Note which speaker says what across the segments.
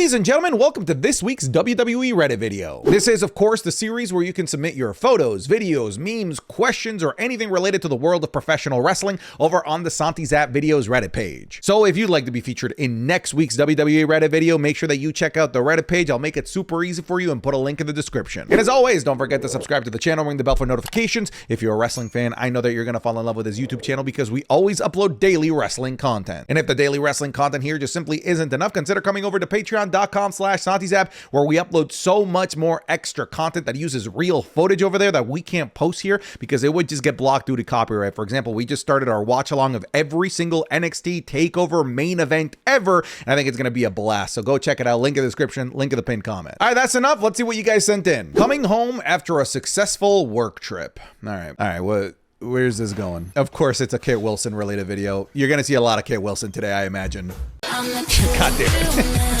Speaker 1: Ladies and gentlemen, welcome to this week's WWE Reddit video. This is, of course, the series where you can submit your photos, videos, memes, questions, or anything related to the world of professional wrestling over on the Santos app videos Reddit page. So if you'd like to be featured in next week's WWE Reddit video, make sure that you check out the Reddit page. I'll make it super easy for you and put a link in the description. And as always, don't forget to subscribe to the channel, ring the bell for notifications. If you're a wrestling fan, I know that you're going to fall in love with this YouTube channel because we always upload daily wrestling content. And if the daily wrestling content here just simply isn't enough, consider coming over to patreon.com/SantisApp, where we upload so much more extra content that uses real footage over there that we can't post here because it would just get blocked due to copyright. For example, we just started our watch along of every single NXT TakeOver main event ever, and I think it's going to be a blast. So go check it out. Link in the description, link in the pinned comment. All right, that's enough. Let's see what you guys sent in. Coming home after a successful work trip. All right, where's this going? Of course, it's a Kit Wilson related video. You're going to see a lot of Kit Wilson today, I imagine. God damn it.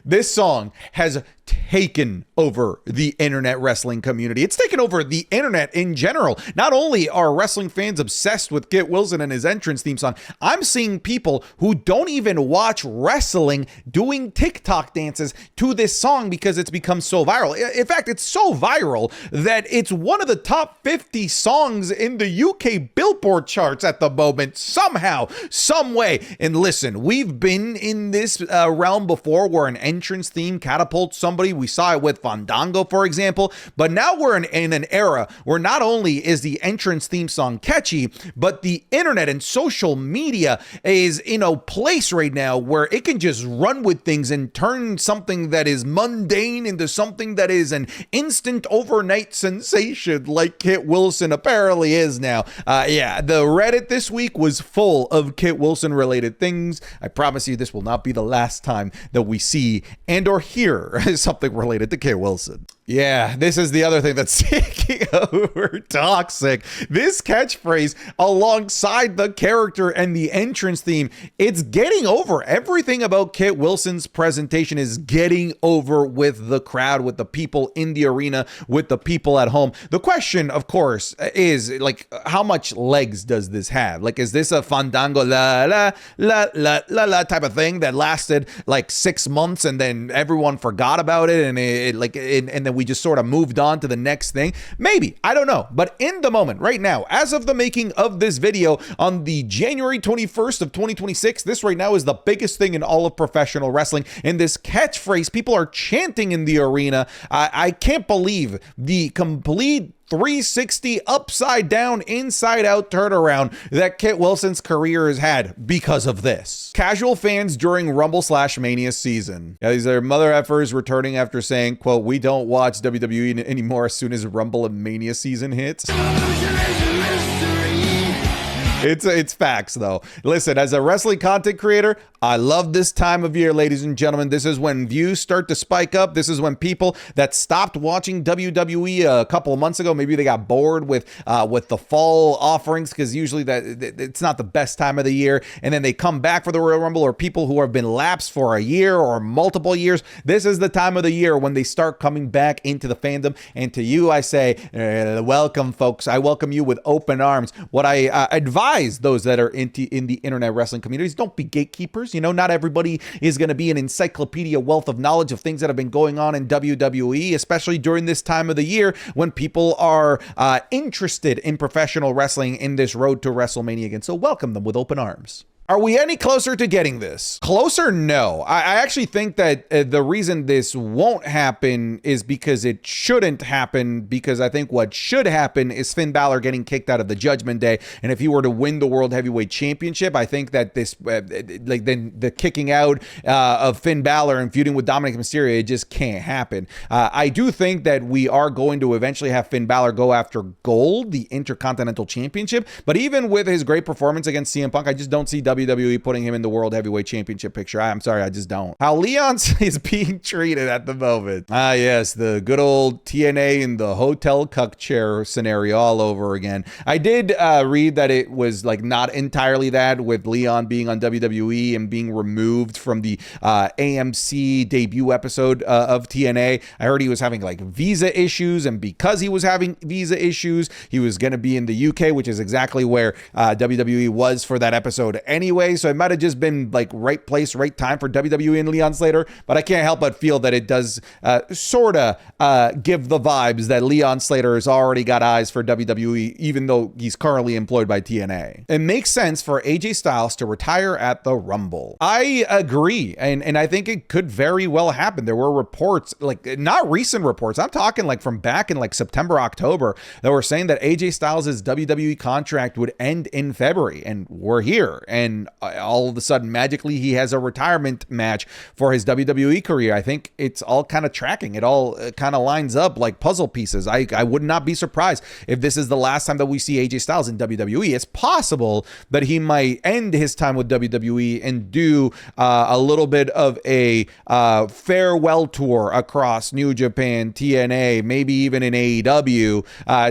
Speaker 1: This song has taken over the internet wrestling community. It's taken over the internet in general. Not only are wrestling fans obsessed with Kit Wilson and his entrance theme song, I'm seeing people who don't even watch wrestling doing TikTok dances to this song because it's become so viral. In fact, it's so viral that it's one of the top 50 songs in the UK Billboard charts at the moment, somehow, some way. And listen, we've been in this realm before where an entrance theme catapults somebody. We saw it with Fandango, for example, but now we're in an era where not only is the entrance theme song catchy, but the internet and social media is in a place right now where it can just run with things and turn something that is mundane into something that is an instant overnight sensation like Kit Wilson apparently is now. Yeah, the Reddit this week was full of Kit Wilson related things. I promise you this will not be the last time that we see and or hear something related to Kit Wilson. Yeah, this is the other thing that's taking over toxic. This catchphrase alongside the character and the entrance theme, it's getting over. Everything about Kit Wilson's presentation is getting over with the crowd, with the people in the arena, with the people at home. The question, of course, is like, how much legs does this have? Like, is this a Fandango la la la la la la type of thing that lasted like 6 months and then everyone forgot about it and and then we just sort of moved on to the next thing? Maybe, I don't know. But in the moment right now, as of the making of this video on the January 21st of 2026, this right now is the biggest thing in all of professional wrestling. And this catchphrase, people are chanting in the arena. I can't believe the complete 360 upside down, inside out turnaround that Kit Wilson's career has had because of this. Casual fans during Rumble/Mania season. Yeah, these are mother effers returning after saying, quote, "We don't watch WWE anymore as soon as Rumble and Mania season hits." It's facts, though. Listen, as a wrestling content creator, I love this time of year, ladies and gentlemen. This is when views start to spike up. This is when people that stopped watching WWE a couple of months ago, maybe they got bored with the fall offerings because usually it's not the best time of the year, and then they come back for the Royal Rumble, or people who have been lapsed for a year or multiple years. This is the time of the year when they start coming back into the fandom. And to you, I say, welcome, folks. I welcome you with open arms. What I advise those that are in the internet wrestling communities, don't be gatekeepers. You know, not everybody is going to be an encyclopedia wealth of knowledge of things that have been going on in WWE, especially during this time of the year when people are interested in professional wrestling in this road to WrestleMania again. So welcome them with open arms. Are we any closer to getting this? Closer? No. I actually think that the reason this won't happen is because it shouldn't happen, because I think what should happen is Finn Balor getting kicked out of the Judgment Day. And if he were to win the World Heavyweight Championship, I think that this, then the kicking out of Finn Balor and feuding with Dominic Mysterio, it just can't happen. I do think that we are going to eventually have Finn Balor go after gold, the Intercontinental Championship. But even with his great performance against CM Punk, I just don't see WWE putting him in the World Heavyweight Championship picture. I'm sorry, I just don't. How Leon is being treated at the moment. Ah, yes, the good old TNA in the hotel cuck chair scenario all over again. I did read that it was like not entirely that, with Leon being on WWE and being removed from the AMC debut episode of TNA. I heard he was having like visa issues, and because he was having visa issues, he was going to be in the UK, which is exactly where WWE was for that episode anyway. anyway, so it might have just been like right place, right time for WWE and Leon Slater, but I can't help but feel that it does sort of give the vibes that Leon Slater has already got eyes for WWE, even though he's currently employed by TNA. It makes sense for AJ Styles to retire at the Rumble. I agree, and I think it could very well happen. There were reports, like not recent reports, I'm talking like from back in like September, October, that were saying that AJ Styles' WWE contract would end in February, and we're here, and all of a sudden magically he has a retirement match for his WWE career. I think it's all kind of tracking. It all kind of lines up like puzzle pieces. I would not be surprised if this is the last time that we see AJ Styles in WWE. It's possible that he might end his time with WWE and do a little bit of a farewell tour across New Japan, TNA, maybe even in AEW,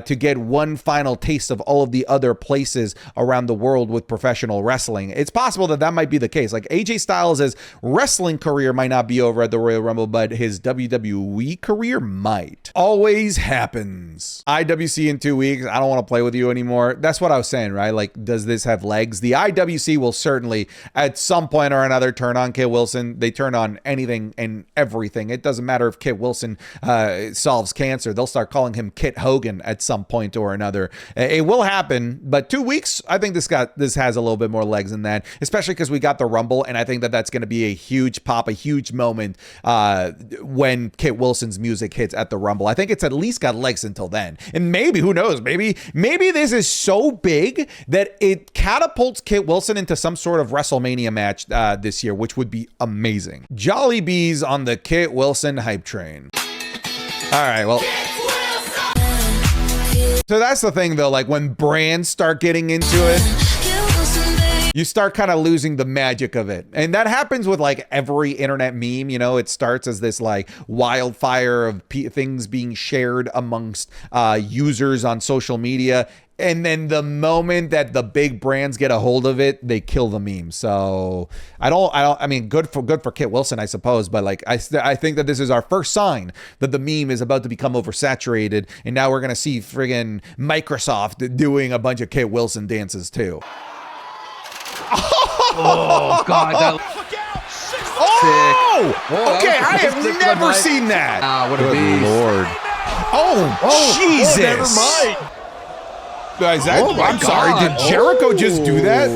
Speaker 1: to get one final taste of all of the other places around the world with professional wrestling. It's possible that that might be the case. Like AJ Styles' wrestling career might not be over at the Royal Rumble, but his WWE career might. Always happens. IWC in 2 weeks. I don't want to play with you anymore. That's what I was saying, right? Like, does this have legs? The IWC will certainly at some point or another turn on Kit Wilson. They turn on anything and everything. It doesn't matter if Kit Wilson solves cancer. They'll start calling him Kit Hogan at some point or another. It will happen, but 2 weeks, I think this has a little bit more legs than that, especially because we got the Rumble, and I think that that's going to be a huge pop, a huge moment when Kit Wilson's music hits at the Rumble. I think it's at least got legs until then. And maybe, who knows, maybe this is so big that it catapults Kit Wilson into some sort of WrestleMania match this year, which would be amazing. Jolly Bees on the Kit Wilson hype train. All right, well, so that's the thing though, like when brands start getting into it, you start kind of losing the magic of it. And that happens with like every internet meme, you know, it starts as this like wildfire of things being shared amongst users on social media. And then the moment that the big brands get a hold of it, they kill the meme. So I mean, good for Kit Wilson, I suppose. But like, I think that this is our first sign that the meme is about to become oversaturated. And now we're going to see friggin' Microsoft doing a bunch of Kit Wilson dances too.
Speaker 2: Oh, God. That...
Speaker 1: Oh, okay. I have never seen that.
Speaker 2: What a beast.
Speaker 1: Lord. Oh, Jesus.
Speaker 2: Oh, never mind.
Speaker 1: I'm sorry, did Jericho just do that?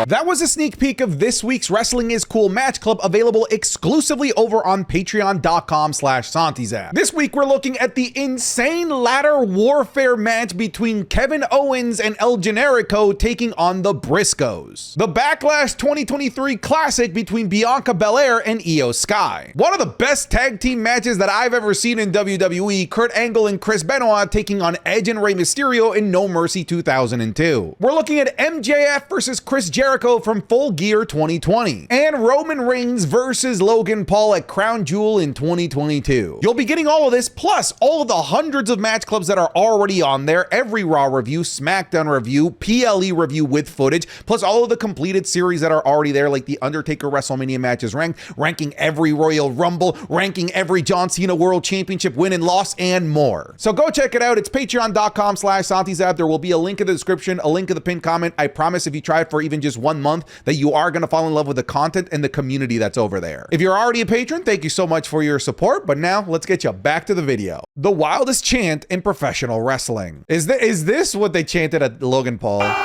Speaker 1: That was a sneak peek of this week's Wrestling is Cool Match Club, available exclusively over on patreon.com/SantisApp. This week, we're looking at the insane ladder warfare match between Kevin Owens and El Generico taking on the Briscoes. The Backlash 2023 Classic between Bianca Belair and Io Sky. One of the best tag team matches that I've ever seen in WWE, Kurt Angle and Chris Benoit taking on Edge and Rey Mysterio in No Mercy 2002. We're looking at MJF versus Chris Jericho from Full Gear 2020. And Roman Reigns versus Logan Paul at Crown Jewel in 2022. You'll be getting all of this, plus all of the hundreds of match clubs that are already on there, every Raw review, SmackDown review, PLE review with footage, plus all of the completed series that are already there, like the Undertaker WrestleMania matches ranked, ranking every Royal Rumble, ranking every John Cena World Championship win and loss, and more. So go check it out. It's patreon.com/SantisApp. There will be a link in the description, a link in the pinned comment. I promise if you try it for even just 1 month that you are going to fall in love with the content and the community that's over there. If you're already a patron, thank you so much for your support. But now let's get you back to the video. The wildest chant in professional wrestling. Is this what they chanted at Logan Paul?
Speaker 3: Logan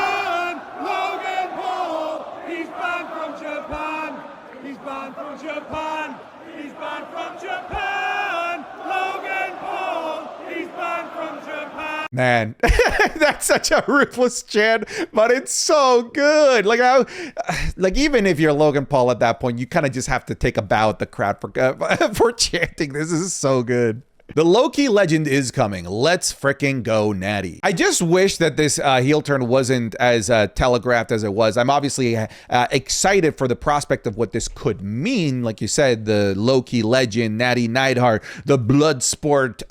Speaker 3: Paul! He's banned from Japan! He's banned from Japan! He's banned from Japan! Logan Paul! He's banned from Japan!
Speaker 1: Man, that's such a ruthless chant, but it's so good. Like even if you're Logan Paul at that point, you kind of just have to take a bow at the crowd for chanting. This is so good. The low-key legend is coming. Let's fricking go, Natty. I just wish that this heel turn wasn't as telegraphed as it was. I'm obviously excited for the prospect of what this could mean. Like you said, the low-key legend, Natty Neidhart, the blood sport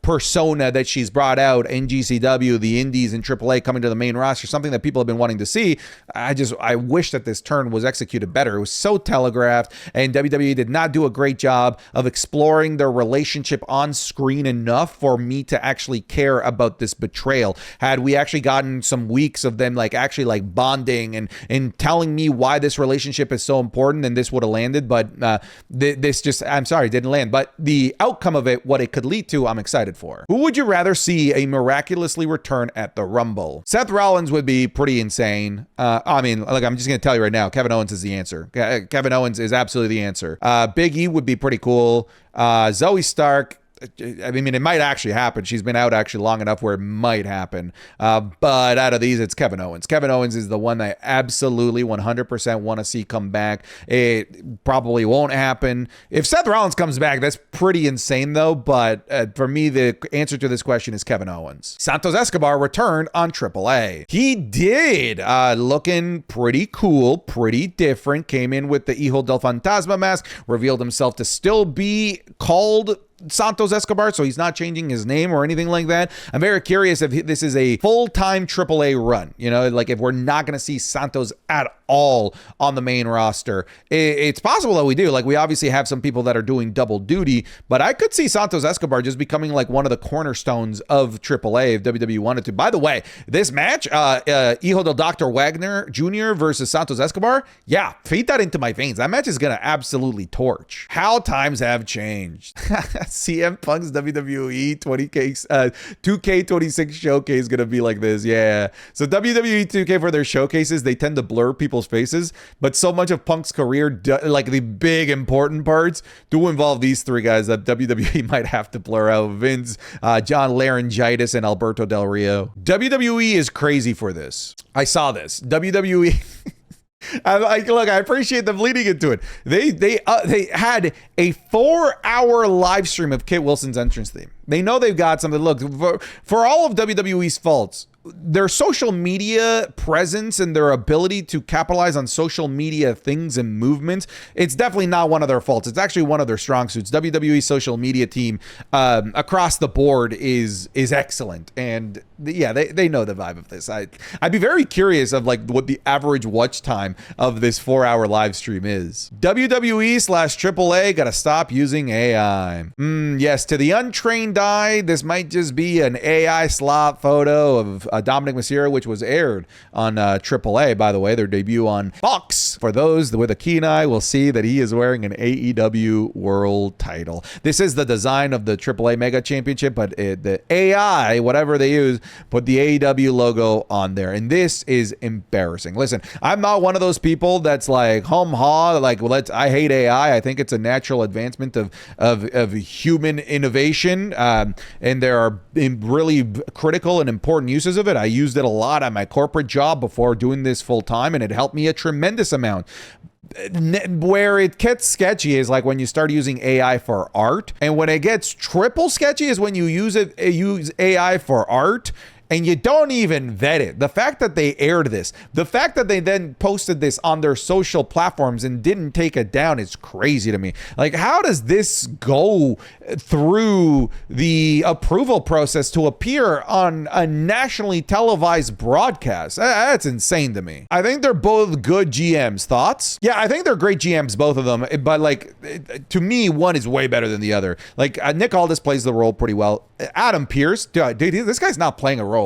Speaker 1: persona that she's brought out in GCW, the Indies and AAA coming to the main roster, something that people have been wanting to see. I wish that this turn was executed better. It was so telegraphed, and WWE did not do a great job of exploring their relationship on on screen enough for me to actually care about this betrayal. Had we actually gotten some weeks of them like actually like bonding and telling me why this relationship is so important, then this would have landed. But this just, I'm sorry, didn't land. But the outcome of it, what it could lead to, I'm excited for. Who would you rather see a miraculously return at the Rumble? Seth Rollins would be pretty insane. I mean, like, I'm just going to tell you right now, Kevin Owens is the answer. Kevin Owens is absolutely the answer. Big E would be pretty cool. Zoe Stark, I mean, it might actually happen. She's been out actually long enough where it might happen. But out of these, it's Kevin Owens. Kevin Owens is the one that I absolutely 100% want to see come back. It probably won't happen. If Seth Rollins comes back, that's pretty insane though. But for me, the answer to this question is Kevin Owens. Santos Escobar returned on AAA. He did. Looking pretty cool, pretty different. Came in with the Hijo del Fantasma mask, revealed himself to still be called Santos Escobar, so he's not changing his name or anything like that. I'm very curious if this is a full-time AAA run, you know, like if we're not going to see Santos at all on the main roster. It's possible that we do. Like, we obviously have some people that are doing double duty, but I could see Santos Escobar just becoming like one of the cornerstones of AAA if WWE wanted to. By the way, this match, Hijo del Dr. Wagner Jr. versus Santos Escobar, yeah, feed that into my veins. That match is going to absolutely torch. How times have changed. CM Punk's WWE 2K26 showcase gonna be like this. Yeah. So WWE 2K, for their showcases, they tend to blur people's faces, but so much of Punk's career, like the big important parts, do involve these three guys that WWE might have to blur out: Vince, John Laryngitis, and Alberto Del Rio. WWE is crazy for this. I saw this. WWE look, I appreciate them leading into it. They had a 4-hour live stream of Kit Wilson's entrance theme. They know they've got something. Look, for all of WWE's faults, their social media presence and their ability to capitalize on social media things and movements, it's definitely not one of their faults. It's actually one of their strong suits. WWE's social media team across the board is excellent. And yeah, they know the vibe of this. I'd be very curious of like what the average watch time of this 4-hour live stream is. WWE/AAA gotta stop using AI. Yes, to the untrained eye, this might just be an AI slot photo of Dominic Mysterio, which was aired on AAA, by the way, their debut on Fox. For those with a keen eye will see that he is wearing an AEW World title. This is the design of the AAA Mega Championship, but the AI, whatever they use, put the AEW logo on there. And this is embarrassing. Listen, I'm not one of those people that's like, like, I hate AI. I think it's a natural advancement of human innovation. And there are really critical and important uses of it. I used it a lot on my corporate job before doing this full time, and it helped me a tremendous amount. Where it gets sketchy is like when you start using AI for art, and when it gets triple sketchy is when you use AI for art and you don't even vet it. The fact that they aired this, the fact that they then posted this on their social platforms and didn't take it down is crazy to me. Like, how does this go through the approval process to appear on a nationally televised broadcast? That's insane to me. I think they're both good GMs. Thoughts? Yeah, I think they're great GMs, both of them. But like, to me, one is way better than the other. Like, Nick Aldis plays the role pretty well. Adam Pearce, dude, this guy's not playing a role.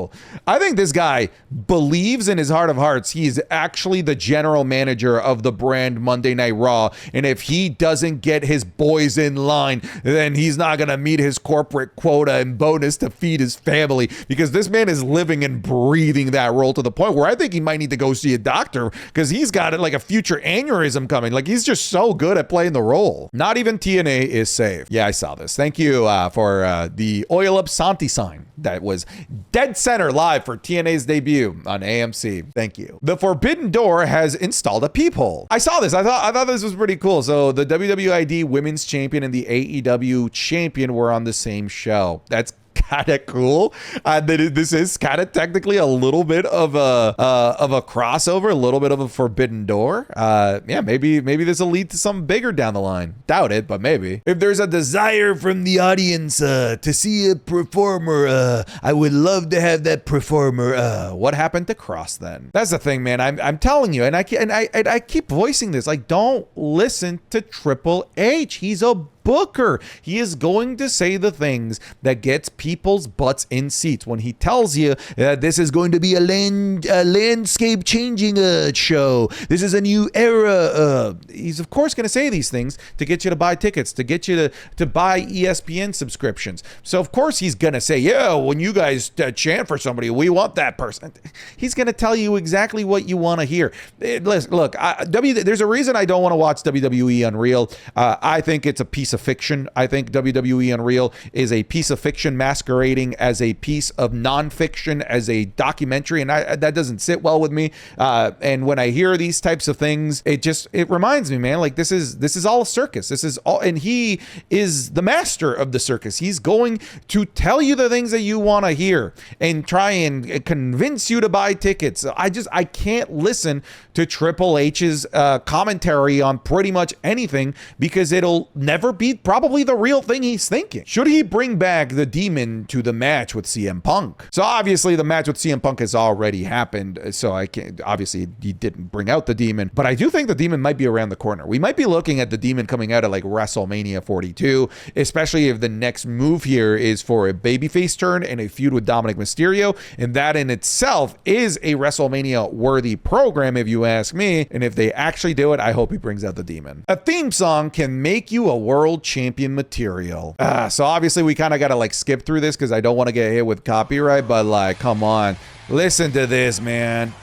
Speaker 1: I think this guy believes in his heart of hearts he's actually the general manager of the brand Monday Night Raw, and if he doesn't get his boys in line, then he's not gonna meet his corporate quota and bonus to feed his family, because this man is living and breathing that role to the point where I think he might need to go see a doctor, because he's got like a future aneurysm coming. Like, he's just so good at playing the role. Not even TNA is safe. Yeah, I saw this. Thank you for the Oil Up Santi sign that was dead center live for TNA's debut on AMC. Thank you. The Forbidden Door has installed a peephole. I saw this. I thought this was pretty cool. So the WWID Women's Champion and the AEW Champion were on the same show. That's kind of cool. This is kind of technically a little bit of a crossover, a little bit of a forbidden door. Yeah, maybe this will lead to something bigger down the line. Doubt it, but maybe. If there's a desire from the audience to see a performer, I would love to have that performer. What happened to Cross then? That's the thing, man. I'm telling you, and I keep voicing this. Like, don't listen to Triple H. He's a booker. He is going to say the things that gets people's butts in seats. When he tells you that this is going to be a landscape changing show, this is a new era, he's of course going to say these things to get you to buy tickets, to get you to buy ESPN subscriptions. So of course he's going to say, yeah, when you guys chant for somebody, we want that person. He's going to tell you exactly what you want to hear. Listen, look, there's a reason I don't want to watch WWE Unreal. I think it's a piece of fiction. I think WWE Unreal is a piece of fiction masquerading as a piece of nonfiction, as a documentary, and that doesn't sit well with me. And when I hear these types of things, it reminds me, man, like this is all a circus. This is all, and he is the master of the circus. He's going to tell you the things that you want to hear and try and convince you to buy tickets. I can't listen to Triple H's commentary on pretty much anything because it'll never be probably the real thing he's thinking. Should he bring back the Demon to the match with CM Punk? So obviously the match with CM Punk has already happened, so I can't, obviously he didn't bring out the Demon, but I do think the Demon might be around the corner. We might be looking at the Demon coming out at like WrestleMania 42, especially if the next move here is for a babyface turn and a feud with Dominic Mysterio, and that in itself is a WrestleMania worthy program if you ask me. And if they actually do it, I hope he brings out the Demon. A theme song can make you a world champion material. So obviously we kind of got to like skip through this because I don't want to get hit with copyright, but like, come on, listen to this, man.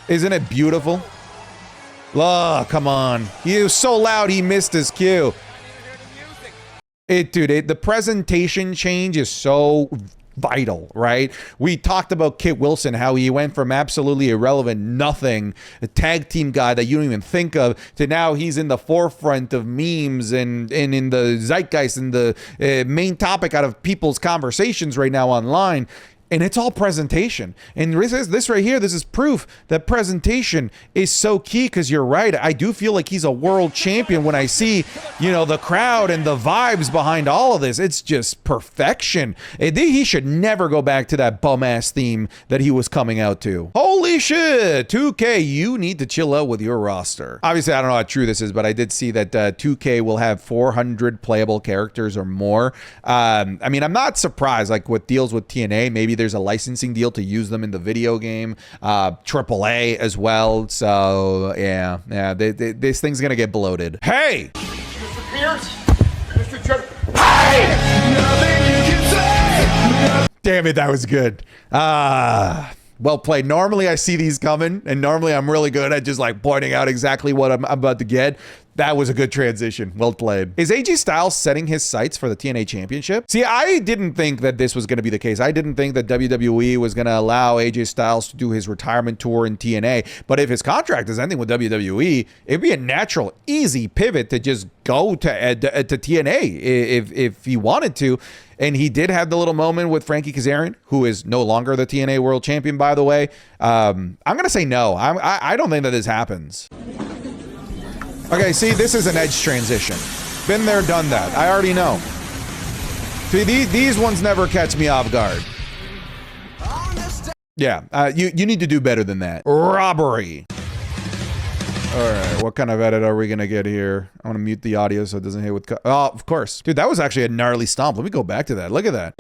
Speaker 1: Isn't it beautiful? Oh, come on. He was so loud he missed his cue. The presentation change is so vital, right? We talked about Kit Wilson, how he went from absolutely irrelevant nothing, a tag team guy that you don't even think of, to now he's in the forefront of memes and in the zeitgeist and the main topic out of people's conversations right now online. And it's all presentation. And this right here, this is proof that presentation is so key, because you're right. I do feel like he's a world champion when I see, the crowd and the vibes behind all of this. It's just perfection. He should never go back to that bum-ass theme that he was coming out to. Holy shit, 2K, you need to chill out with your roster. Obviously, I don't know how true this is, but I did see that 2K will have 400 playable characters or more. I mean, I'm not surprised, like with deals with TNA, maybe there's a licensing deal to use them in the video game, AAA as well. So yeah, this thing's gonna get bloated. Hey,
Speaker 3: Mr. Pierce, Mr. Triple. Hey! Nothing you can say.
Speaker 1: Damn it, that was good. Well played. Normally I see these coming, and normally I'm really good at just like pointing out exactly what I'm about to get. That was a good transition. Well played. Is AJ Styles setting his sights for the TNA Championship? See, I didn't think that this was going to be the case. I didn't think that WWE was going to allow AJ Styles to do his retirement tour in TNA. But if his contract is ending with WWE, it'd be a natural, easy pivot to just go to TNA if he wanted to. And he did have the little moment with Frankie Kazarian, who is no longer the TNA World Champion, by the way. I'm going to say no. I don't think that this happens. Okay, see, this is an Edge transition. Been there, done that. I already know. See, these ones never catch me off guard. Yeah, you need to do better than that. Robbery. All right, what kind of edit are we going to get here? I want to mute the audio so it doesn't hit with... Oh, of course. Dude, that was actually a gnarly stomp. Let me go back to that. Look at that.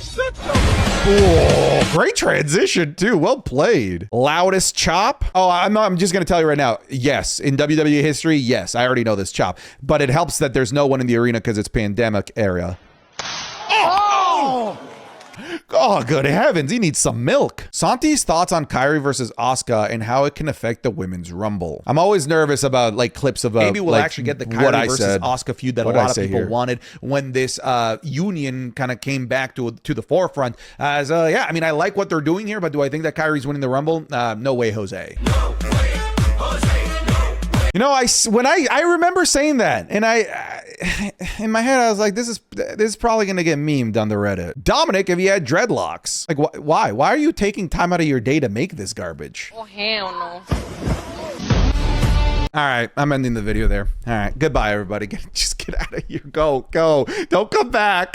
Speaker 1: Oh, great transition, too. Well played. Loudest chop? Oh, I'm just going to tell you right now. Yes, in WWE history, yes. I already know this chop. But it helps that there's no one in the arena because it's pandemic era. Oh, good heavens, he needs some milk. Santi's thoughts on Kairi versus Asuka and how it can affect the women's rumble. I'm always nervous about like clips of maybe we'll actually get the Kairi versus Asuka feud that a lot of people wanted when this union kind of came back to the forefront. Yeah, I mean, I like what they're doing here, but do I think that Kairi's winning the rumble? No way, Jose. No way, Jose. No way. I remember saying that, and in my head I was like, this is probably gonna get memed on the Reddit. Dominic, if he had dreadlocks, like why are you taking time out of your day to make this garbage?
Speaker 4: Oh hell no.
Speaker 1: All right, I'm ending the video there. All right, goodbye everybody. Just get out of here. Go. Don't come back.